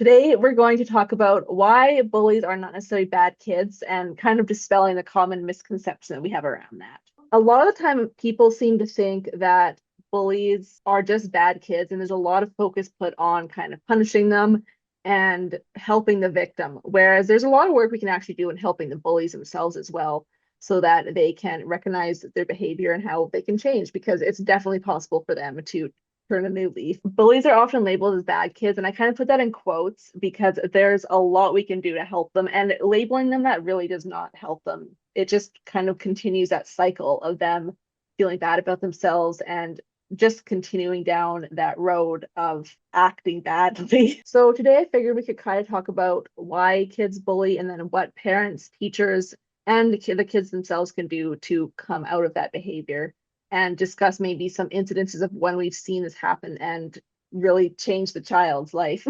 Today, we're going to talk about why bullies are not necessarily bad kids and kind of dispelling the common misconception that we have around that. A lot of the time, people seem to think that bullies are just bad kids, and there's a lot of focus put on kind of punishing them and helping the victim. Whereas there's a lot of work we can actually do in helping the bullies themselves as well, so that they can recognize their behavior and how they can change, because it's definitely possible for them to turn a new leaf. Bullies are often labeled as bad kids, and I kind of put that in quotes because there's a lot we can do to help them, and labeling them that really does not help them. It just kind of continues that cycle of them feeling bad about themselves and just continuing down that road of acting badly. So today I figured we could kind of talk about why kids bully and then what parents, teachers, and the kids themselves can do to come out of that behavior, and discuss maybe some incidences of when we've seen this happen and really change the child's life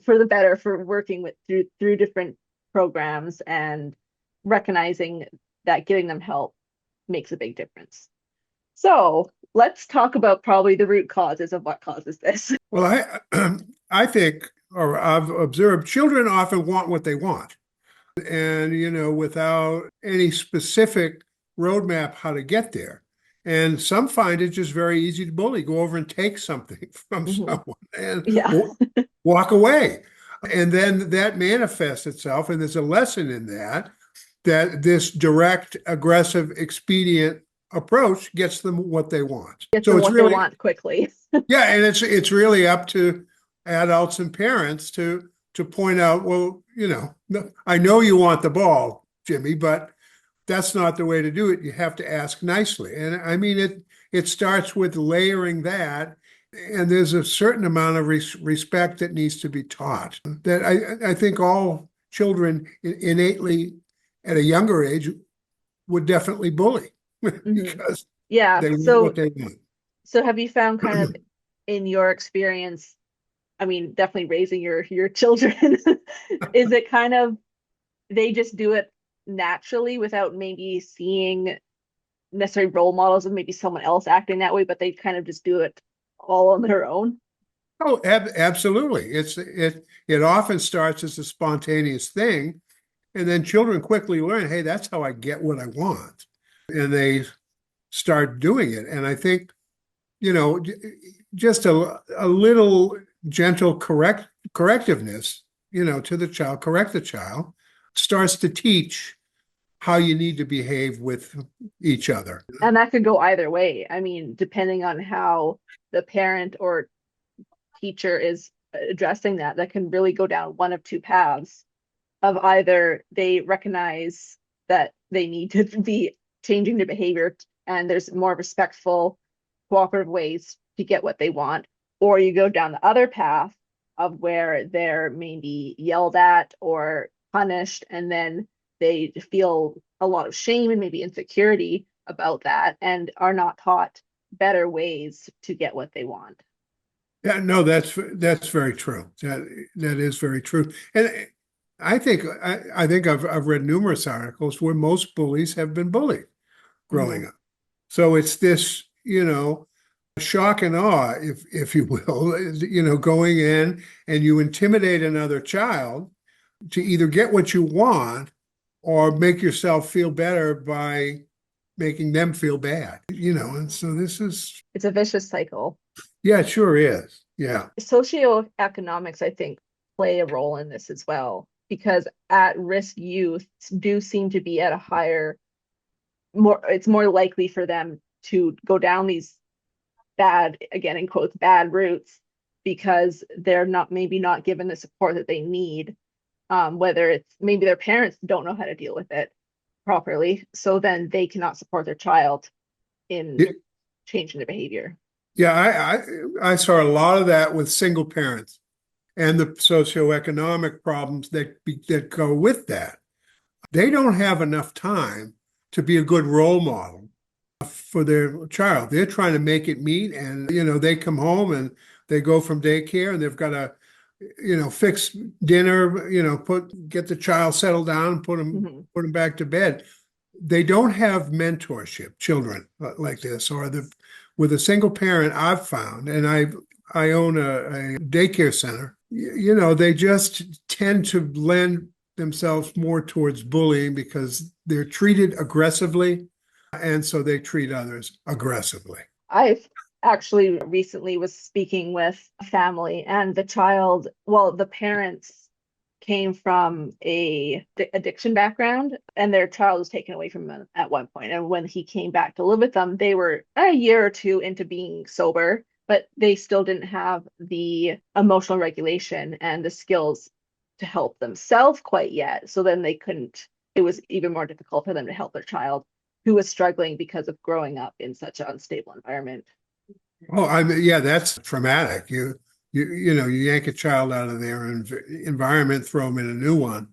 for the better, for working with through different programs and recognizing that giving them help makes a big difference. So let's talk about probably the root causes of what causes this. Well, I think, or I've observed, children often want what they want. And, without any specific roadmap how to get there. And some find it just very easy to bully, go over and take something from someone and Yeah. walk away. And then that manifests itself, and there's a lesson in that this direct, aggressive, expedient approach gets them what they want. Get So them it's what they really, want quickly. yeah, and it's really up to adults and parents to point out, well, no, I know you want the ball, Jimmy, but that's not the way to do it. You have to ask nicely. And I mean, it starts with layering that, and there's a certain amount of respect that needs to be taught that I think all children innately at a younger age would definitely bully because Yeah. they want what they want. So have you found kind of in your experience, I mean, definitely raising your children, is it kind of they just do it naturally without maybe seeing necessary role models of maybe someone else acting that way, but they kind of just do it all on their own? Oh, absolutely. It often starts as a spontaneous thing, and then children quickly learn, hey, that's how I get what I want. And they start doing it. And I think, just a little gentle correctiveness, to the child, correct the child, starts to teach how you need to behave with each other. And that could go either way. I mean, depending on how the parent or teacher is addressing that can really go down one of two paths of either they recognize that they need to be changing their behavior and there's more respectful, cooperative ways to get what they want, or you go down the other path of where they're maybe yelled at or punished, and then they feel a lot of shame and maybe insecurity about that and are not taught better ways to get what they want. Yeah, no, that's very true. That is very true. And I think I've read numerous articles where most bullies have been bullied growing up. So it's this, shock and awe, if you will, going in and you intimidate another child to either get what you want or make yourself feel better by making them feel bad, and so It's a vicious cycle. Yeah, it sure is. Yeah. Socioeconomics, I think, play a role in this as well, because at-risk youth do seem to be at a higher, it's more likely for them to go down these bad, again in quotes, bad routes, because they're maybe not given the support that they need. Whether it's maybe their parents don't know how to deal with it properly, so then they cannot support their child in changing their behavior. Yeah, I saw a lot of that with single parents and the socioeconomic problems that go with that. They don't have enough time to be a good role model for their child. They're trying to make it meet, and they come home and they go from daycare and they've got to fix dinner, get the child settled down, put them back to bed. They don't have mentorship, children like this, or with a single parent I've found, and I own a daycare center they just tend to lend themselves more towards bullying because they're treated aggressively, and so they treat others aggressively. I've actually recently was speaking with a family and the parents came from a addiction background and their child was taken away from them at one point. And when he came back to live with them, they were a year or two into being sober, but they still didn't have the emotional regulation and the skills to help themselves quite yet. So then it was even more difficult for them to help their child who was struggling because of growing up in such an unstable environment. Oh, I mean, yeah, that's traumatic. You yank a child out of their environment, throw them in a new one.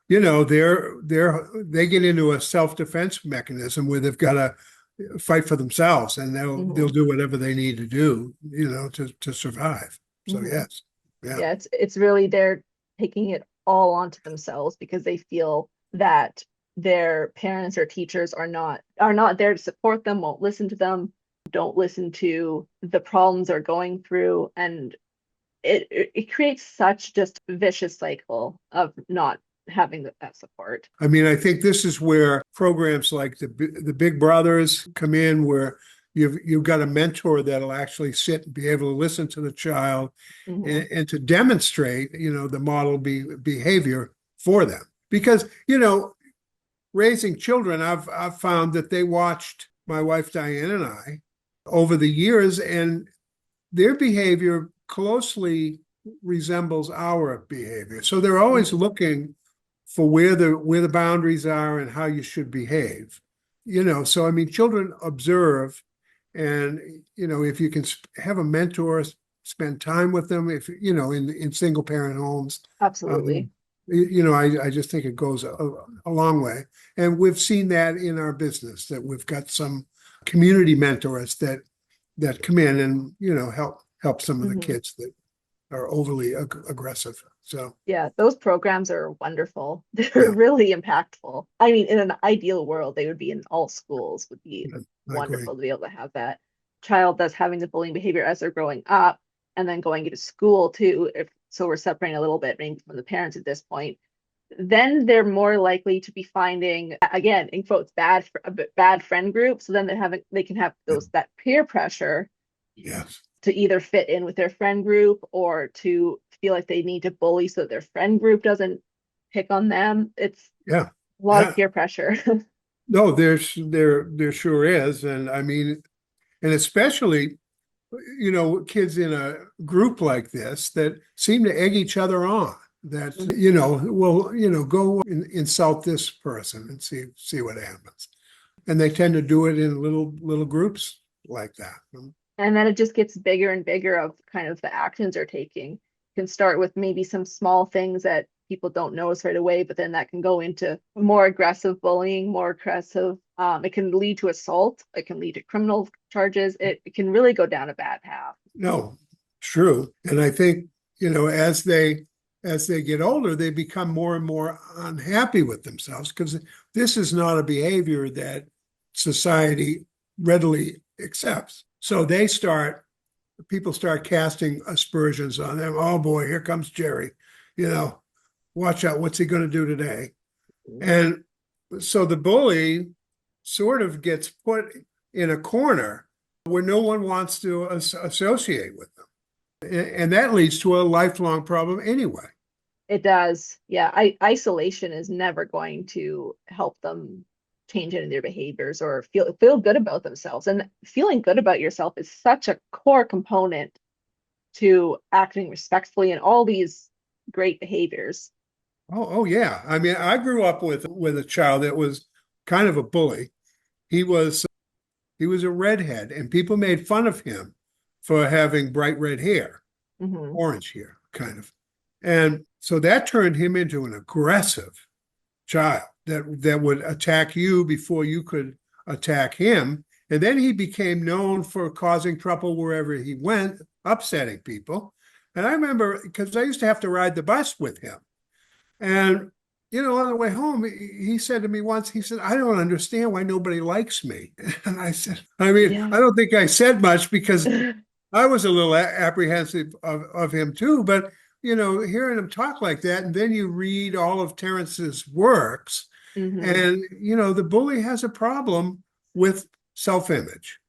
They get into a self-defense mechanism where they've got to fight for themselves, and they'll do whatever they need to do, to survive. So yes, yeah. Yeah, it's really they're taking it all onto themselves because they feel that their parents or teachers are not there to support them, won't listen to them, don't listen to the problems they're going through, and it creates such just vicious cycle of not having that support. I mean, I think this is where programs like the Big Brothers come in, where you've got a mentor that'll actually sit and be able to listen to the child and to demonstrate, the model behavior for them. Because, raising children, I've found that they watched my wife Diane and I over the years, and their behavior closely resembles our behavior. So they're always looking for where the boundaries are and how you should behave. So I mean, children observe, and if you can have a mentor, spend time with them, if in single parent homes. Absolutely. I just think it goes a long way. And we've seen that in our business, that we've got some community mentors that come in and help some of the kids that are overly aggressive. So yeah, those programs are wonderful. They're really impactful. I mean, in an ideal world, they would be in all schools, would be wonderful to be able to have that child that's having the bullying behavior as they're growing up and then going into school too. So we're separating a little bit maybe from the parents at this point, then they're more likely to be finding, again, in quotes, bad friend group. So then they can have that peer pressure to either fit in with their friend group or to feel like they need to bully so that their friend group doesn't pick on them. It's a lot of peer pressure. No, there sure is. And I mean, and especially, kids in a group like this that seem to egg each other on, that, go insult this person and see what happens. And they tend to do it in little groups like that. And then it just gets bigger and bigger of kind of the actions they're taking. You can start with maybe some small things that people don't notice right away, but then that can go into more aggressive bullying, more aggressive. It can lead to assault. It can lead to criminal charges. It can really go down a bad path. No, true. And I think, as they get older, they become more and more unhappy with themselves because this is not a behavior that society readily accepts. So people start casting aspersions on them. Oh boy, here comes Jerry. Watch out, what's he going to do today? And so the bully sort of gets put in a corner where no one wants to associate with them. And that leads to a lifelong problem anyway. It does. Yeah. Isolation is never going to help them change any of their behaviors or feel good about themselves. And feeling good about yourself is such a core component to acting respectfully and all these great behaviors. Oh yeah. I mean, I grew up with a child that was kind of a bully. He was a redhead, and people made fun of him for having bright red hair, orange hair, kind of. And so that turned him into an aggressive child that would attack you before you could attack him. And then he became known for causing trouble wherever he went, upsetting people. And I remember, because I used to have to ride the bus with him. And, on the way home, he said to me once, he said, I don't understand why nobody likes me. And I said, I don't think I said much because I was a little apprehensive of him too. But, hearing him talk like that, and then you read all of Terence's works, Hmm. and, the bully has a problem with self-image.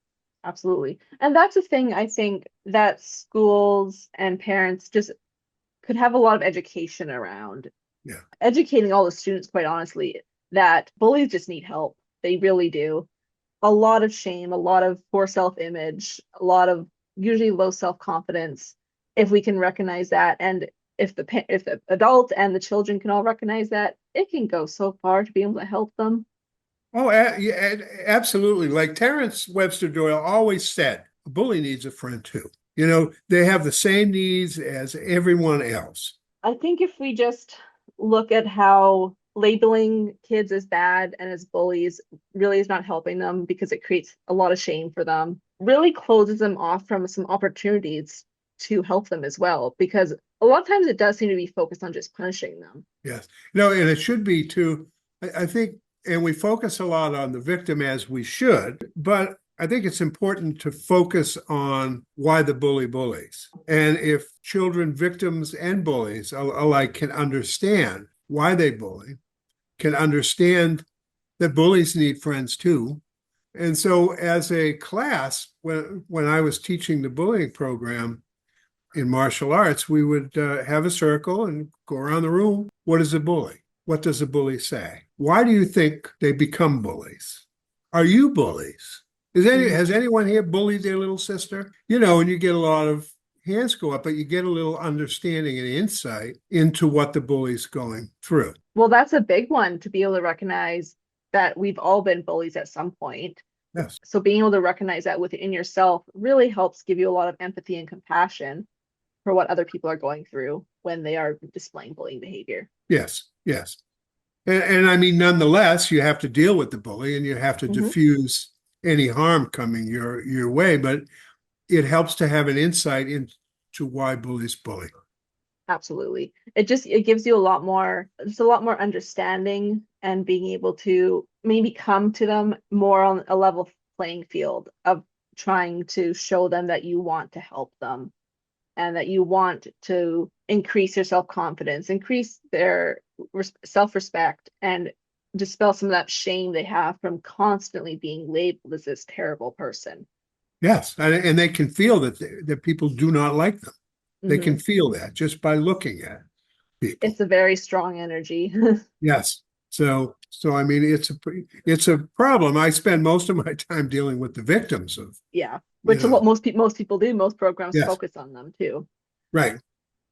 Absolutely. And that's the thing I think that schools and parents just could have a lot of education around, Yeah. educating all the students, quite honestly, that bullies just need help. They really do. A lot of shame, a lot of poor self-image, a lot of usually low self-confidence. If we can recognize that, and if the adult and the children can all recognize that, it can go so far to be able to help them. Oh, yeah, absolutely. Like Terence Webster-Doyle always said, a bully needs a friend too. They have the same needs as everyone else. I think if we just look at how labeling kids as bad and as bullies really is not helping them because it creates a lot of shame for them, really closes them off from some opportunities to help them as well. Because a lot of times it does seem to be focused on just punishing them. Yes. No, and it should be too. I think, and we focus a lot on the victim as we should, but I think it's important to focus on why the bully bullies. And if children, victims, and bullies alike can understand why they bully, can understand that bullies need friends too. And so, as a class, when I was teaching the bullying program in martial arts, we would have a circle and go around the room. What is a bully? What does a bully say? Why do you think they become bullies? Are you bullies? Has Mhm. anyone here bullied their little sister? And you get a lot of hands go up, but you get a little understanding and insight into what the bully's going through. Well, that's a big one to be able to recognize that we've all been bullies at some point. Yes. So being able to recognize that within yourself really helps give you a lot of empathy and compassion for what other people are going through when they are displaying bullying behavior. Yes. Yes. And I mean, nonetheless, you have to deal with the bully and you have to Hmm. diffuse any harm coming your way. But it helps to have an insight into why bullies bully. Absolutely. It gives you a lot more, just a lot more understanding and being able to maybe come to them more on a level playing field of trying to show them that you want to help them and that you want to increase their self-confidence, increase their self-respect, and dispel some of that shame they have from constantly being labeled as this terrible person. Yes, and they can feel that people do not like them. They can Hmm. feel that just by looking at people. It's a very strong energy. Yes. So I mean, it's a problem. I spend most of my time dealing with the victims of, Yeah, you which a lot know, most people do. Most programs yes, focus on them too. right.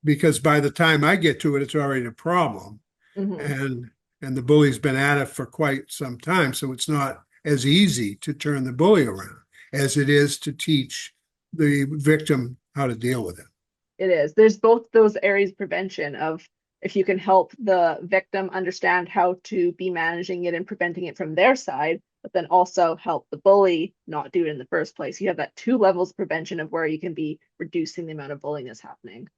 Because by the time I get to it, it's already a problem. Hmm. And and the bully's been at it for quite some time. So it's not as easy to turn the bully around as it is to teach the victim how to deal with it. It is. There's both those areas of prevention of if you can help the victim understand how to be managing it and preventing it from their side, but then also help the bully not do it in the first place. You have that two levels of prevention of where you can be reducing the amount of bullying that's happening.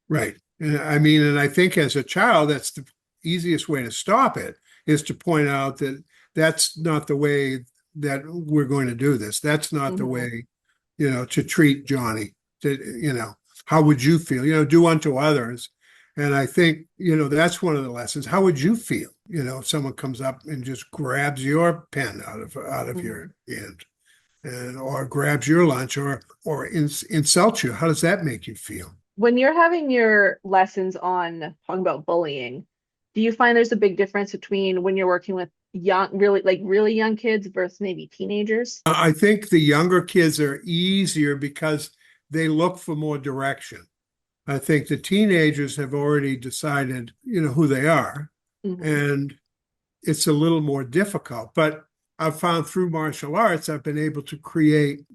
Right. And I mean, and I think as a child, that's the easiest way to stop it is to point out that that's not the way that we're going to do this. That's not the Hmm. way, to treat Johnny. How would you feel? Do unto others. And I think, that's one of the lessons. How would you feel, if someone comes up and just grabs your pen out of Hmm. your hand and or grabs your lunch or insults you? How does that make you feel? When you're having your lessons on talking about bullying, do you find there's a big difference between when you're working with young, really young kids versus maybe teenagers? I think the younger kids are easier because they look for more direction. I think the teenagers have already decided, who they are, Hmm. and it's a little more difficult. But I've found through martial arts, I've been able to create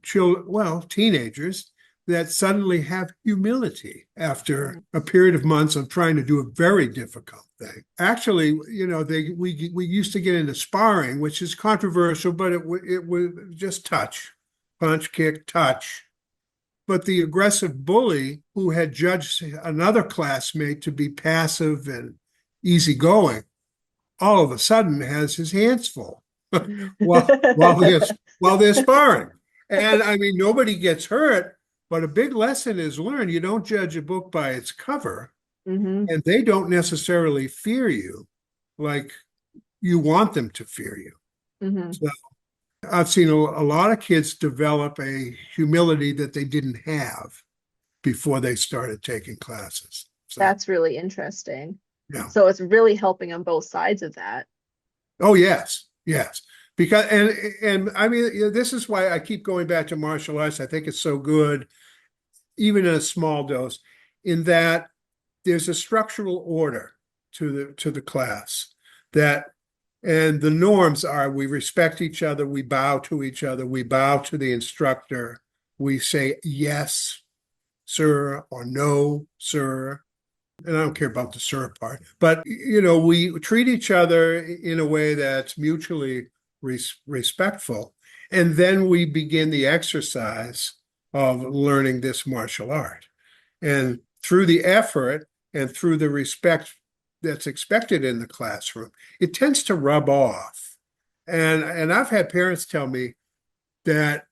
teenagers that suddenly have humility after a period of months of trying to do a very difficult thing. Actually, we used to get into sparring, which is controversial, but it was just touch, punch, kick, touch. But the aggressive bully who had judged another classmate to be passive and easygoing all of a sudden has his hands full while while they're while they're sparring. And I mean, nobody gets hurt, but a big lesson is learned. You don't judge a book by its cover. Hmm. and they don't necessarily fear you like you want them to fear you. Hmm. So I've seen a lot of kids develop a humility that they didn't have before they started taking classes. So, That's really interesting. yeah. So it's really helping on both sides of that. Oh, yes, yes. Because and I mean, this is why I keep going back to martial arts. I think it's so good, even in a small dose, in that there's a structural order to the class that, and the norms are we respect each other, we bow to each other, we bow to the instructor, we say yes, sir, or no, sir. And I don't care about the sir part, but we treat each other in a way that's mutually respectful. And then we begin the exercise of learning this martial art. And through the effort and through the respect that's expected in the classroom, it tends to rub off. And I've had parents tell me that,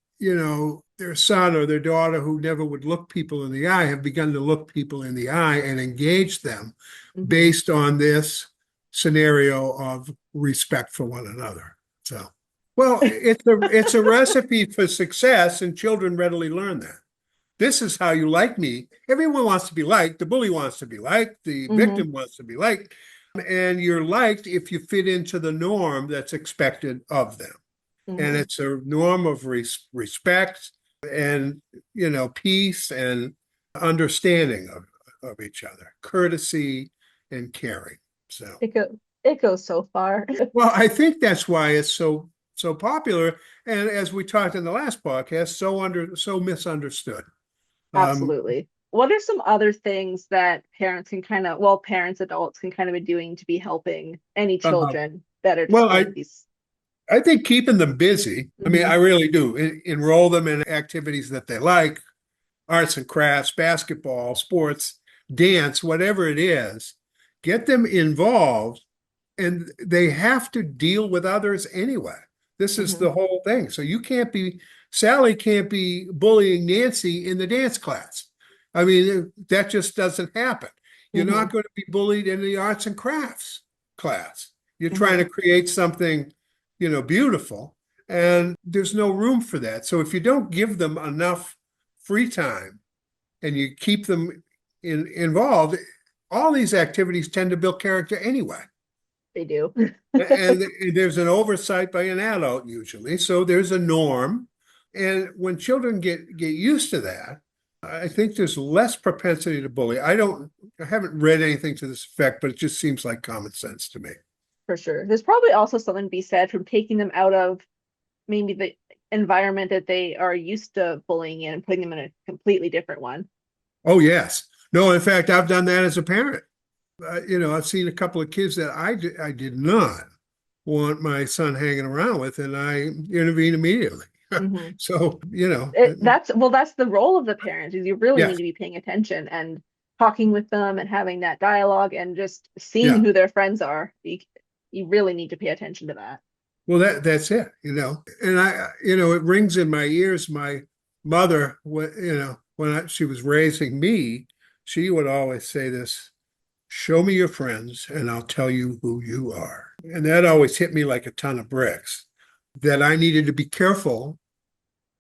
their son or their daughter who never would look people in the eye have begun to look people in the eye and engage them Hmm. based on this scenario of respect for one another. So, well, it's a recipe for success, and children readily learn that. This is how you like me. Everyone wants to be liked. The bully wants to be liked. The Hmm. victim wants to be liked. And you're liked if you fit into the norm that's expected of them. And Hmm. it's a norm of respect and, peace and understanding of each other, courtesy and caring. So, It goes so far. well, I think that's why it's so popular. And as we talked in the last podcast, so misunderstood. Um, Absolutely. What are some other things that parents can kind of, well, parents, adults can kind of be doing to be helping any uh, children that are well, displaying these? I think keeping them busy. I mean, I Hmm. really do. Enroll them in activities that they like, arts and crafts, basketball, sports, dance, whatever it is. Get them involved, and they have to deal with others anyway. This is Hmm. the whole thing. So Sally can't be bullying Nancy in the dance class. I mean, that just doesn't happen. You're Hmm. not going to be bullied in the arts and crafts class. You're trying to Hmm. create something, beautiful, and there's no room for that. So if you don't give them enough free time and you keep them involved, all these activities tend to build character anyway. They do. And there's an oversight by an adult usually, so there's a norm. And when children get used to that, I think there's less propensity to bully. I haven't read anything to this effect, but it just seems like common sense to me. For sure. There's probably also something to be said from taking them out of maybe the environment that they are used to bullying in and putting them in a completely different one. Oh, yes. No, in fact, I've done that as a parent. I've seen a couple of kids that I did not want my son hanging around with, and I intervened immediately. Hmm. So, That's the role of the parent is you really need yes, to be paying attention and talking with them and having that dialogue and just seeing yeah. who their friends are. You really need to pay attention to that. Well, that's it. And it rings in my ears. My mother, she was raising me, she would always say this: "Show me your friends, and I'll tell you who you are." And that always hit me like a ton of bricks. That I needed to be careful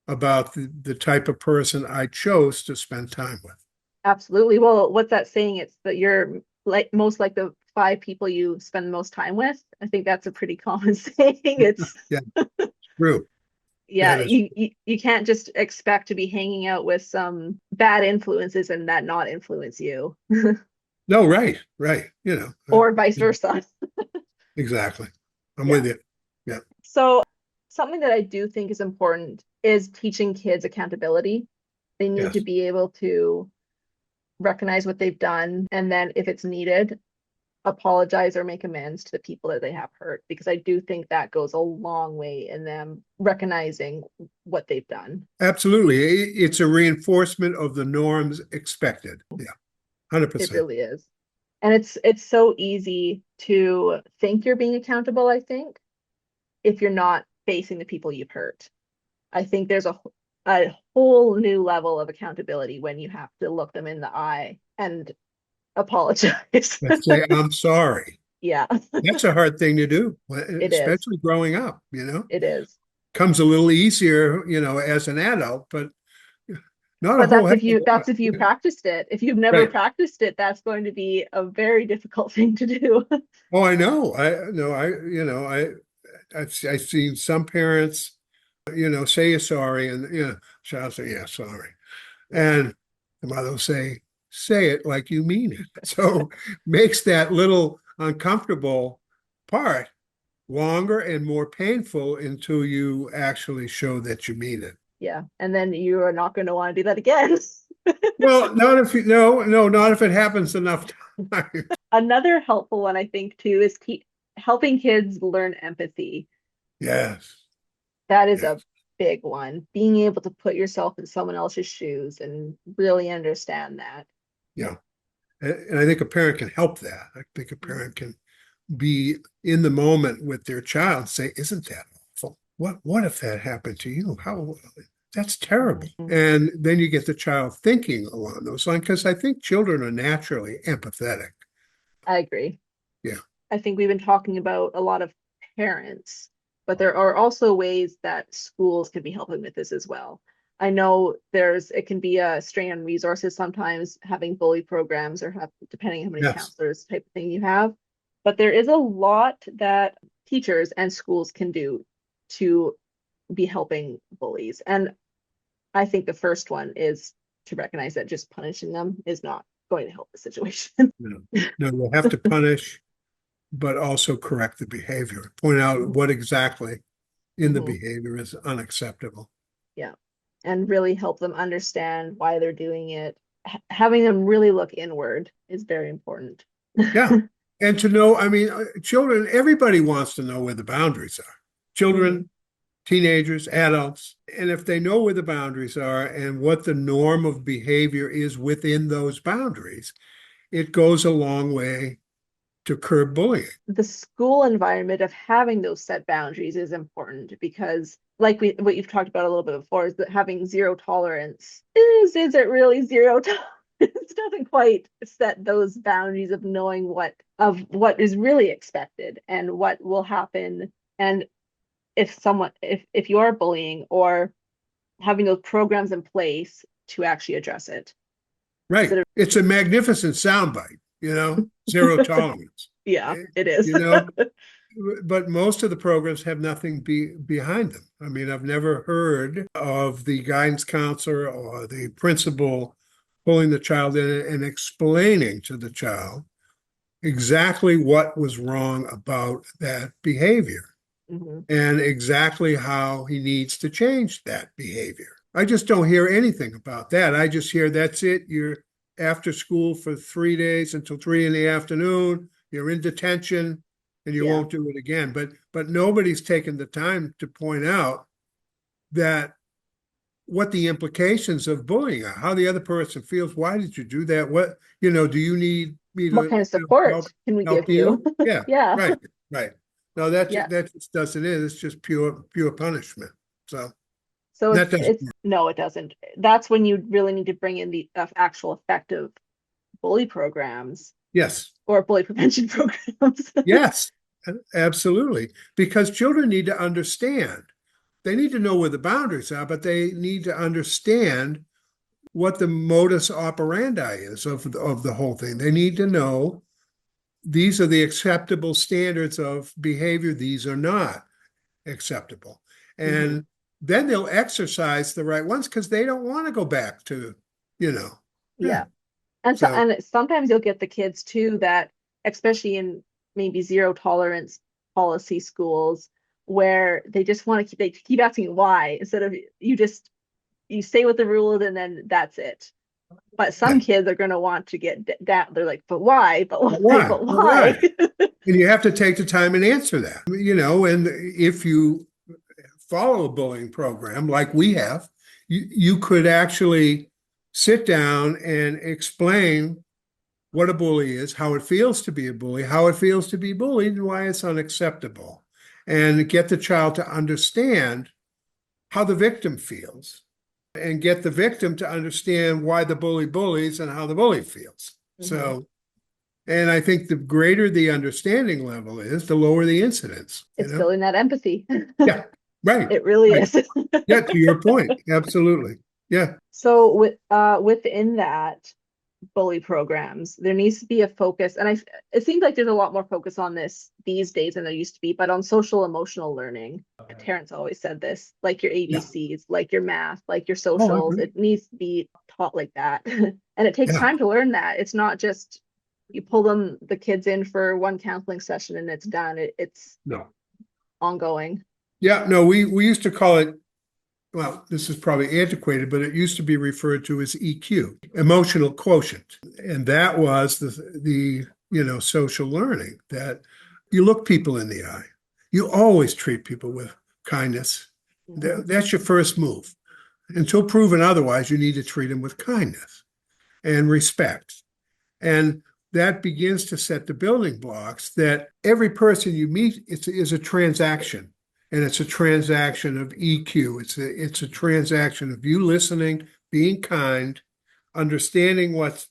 about the type of person I chose to spend time with. Absolutely. Well, what's that saying? It's that you're like the five people you spend the most time with. I think that's a pretty common saying. It's Yeah, true. yeah, That is you can't just expect to be hanging out with some bad influences and that not influence you, no, right, right. or vice versa. Exactly. I'm Yeah. with you. Yeah. So something that I do think is important is teaching kids accountability. They need to Yes. be able to recognize what they've done and then if it's needed, apologize or make amends to the people that they have hurt because I do think that goes a long way in them recognizing what they've done. Absolutely. It's a reinforcement of the norms expected. Yeah, It 100%. really is. And it's so easy to think you're being accountable, I think, if you're not facing the people you've hurt. I think there's a whole new level of accountability when you have to look them in the eye and apologize. Let's say, I'm sorry. Yeah, That's a hard thing to do, it is. especially growing up, It is. comes a little easier, as an adult, but not a But whole heck of a that's lot. if you practiced it. If you've never Right. practiced it, that's going to be a very difficult thing to do. Oh, I know. I know. I've seen some parents, say you're sorry, and child say, yeah, sorry. Yeah, And the mother will say it like you mean it. So makes that little uncomfortable part longer and more painful until you actually show that you mean it. yeah. And then you are not going to want to do that again. Well, not if you no, not if it happens enough times. Another helpful one, I think, too, is helping kids learn empathy. Yes. That is a Yes. big one. Being able to put yourself in someone else's shoes and really understand that. Yeah. And I think a parent can help that. I think a parent can be in the moment with their child and say, isn't that awful? What if that happened to you? That's terrible. Mhm. And then you get the child thinking along those lines, because I think children are naturally empathetic. I agree. Yeah. I think we've been talking about a lot of parents, but there are also ways that schools can be helping with this as well. I know it can be a strain on resources sometimes having bully programs or depending on how many Yes. counselors type of thing you have. But there is a lot that teachers and schools can do to be helping bullies. And I think the first one is to recognize that just punishing them is not going to help the situation. No, no, you have to punish, but also correct the behavior. Point out what exactly in the Mhm. behavior is unacceptable. Yeah. And really help them understand why they're doing it. Having them really look inward is very important. Yeah. And to know, I mean, children, everybody wants to know where the boundaries are. Children, Mhm. teenagers, adults. And if they know where the boundaries are and what the norm of behavior is within those boundaries, it goes a long way to curb bullying. The school environment of having those set boundaries is important because like what you've talked about a little bit before is that having zero tolerance is it really zero tolerance? It doesn't quite set those boundaries of knowing what is really expected and what will happen. And if you are bullying or having those programs in place to actually address it Right. instead It's a magnificent soundbite, zero of tolerance. yeah, Eh, it is. You know, but most of the programs have nothing behind them. I mean, I've never heard of the guidance counselor or the principal pulling the child in and explaining to the child exactly what was wrong about that behavior Mhm. and exactly how he needs to change that behavior. I just don't hear anything about that. I just hear that's it. You're after school for 3 days until 3 in the afternoon. You're in detention and you Yeah. won't do it again. But nobody's taken the time to point out that what the implications of bullying are, how the other person feels. Why did you do that? Do you need me What to kind of help support can we give help you? you? Yeah, Yeah. right, right. No, Yeah. that just doesn't it. It's just pure punishment. So So that doesn't it's work. no, it doesn't. That's when you really need to bring in the actual effective bully programs Yes, or bully prevention programs. yes, absolutely. Because children need to understand. They need to know where the boundaries are, but they need to understand what the modus operandi is of the whole thing. They need to know these are the acceptable standards of behavior. These are not acceptable. Mhm. And then they'll exercise the right ones because they don't want to go back to, you know. Yeah. Yeah. And so So, and sometimes you'll get the kids too that, especially in maybe zero tolerance policy schools, where they just want to they keep asking why instead of you say what the rule is and then that's it. But yeah. some kids are going to want to get that. They're like, but why? But But why? why? But But why? why? And you have to take the time and answer that, and if you follow a bullying program like we have, you could actually sit down and explain what a bully is, how it feels to be a bully, how it feels to be bullied, and why it's unacceptable. And get the child to understand how the victim feels and get the victim to understand why the bully bullies and how the bully feels. Mhm. So And I think the greater the understanding level is, the lower the incidence, It's building that empathy. Yeah, right. It really Right. is. Yeah, to your point. Absolutely. Yeah. So within that bully programs, there needs to be a focus, and it seems like there's a lot more focus on this these days than there used to be, but on social emotional learning. Terrence always said this, like your Yeah. ABCs, like your math, like your Oh, I socials. agree. It needs to be taught like that. And it takes Yeah. time to learn that. It's not just you pull the kids in for one counseling session and it's done. It's No. ongoing. Yeah. No, we used to call it, well, this is probably antiquated, but it used to be referred to as EQ, emotional quotient. And that was the social learning that you look people in the eye. You always treat people with kindness. Mhm. That's your first move. Until proven otherwise, you need to treat them with kindness and respect. And that begins to set the building blocks that every person you meet is a transaction. And it's a transaction of EQ. It's a transaction of you listening, being kind, understanding what's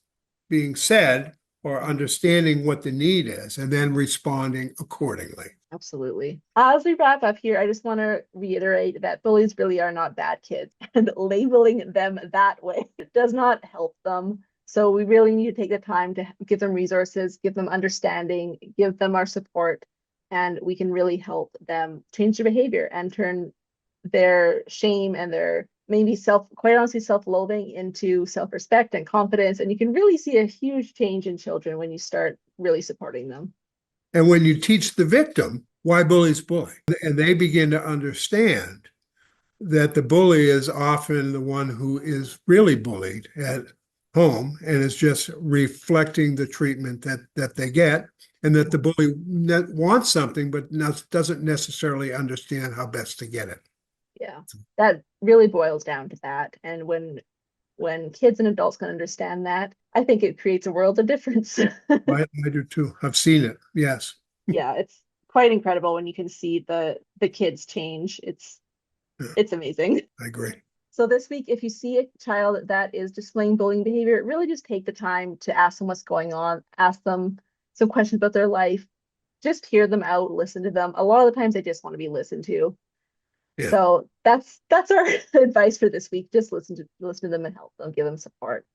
being said, or understanding what the need is, and then responding accordingly. Absolutely. As we wrap up here, I just want to reiterate that bullies really are not bad kids, and labeling them that way does not help them. So we really need to take the time to give them resources, give them understanding, give them our support, and we can really help them change their behavior and turn their shame and their maybe quite honestly, self-loathing into self-respect and confidence. And you can really see a huge change in children when you start really supporting them. And when you teach the victim why bullies bully, and they begin to understand that the bully is often the one who is really bullied at home and is just reflecting the treatment that they get, and that the bully wants something but doesn't necessarily understand how best to get it. Yeah, that really boils down to that. And when kids and adults can understand that, I think it creates a world of difference. I do too. I've seen it. Yes. Yeah, it's quite incredible when you can see the kids change. Yeah, It's amazing. I agree. So this week, if you see a child that is displaying bullying behavior, really just take the time to ask them what's going on, ask them some questions about their life, just hear them out, listen to them. A lot of the times they just want to be listened to. Yeah. So that's our advice for this week. Just listen to them and help them, give them support.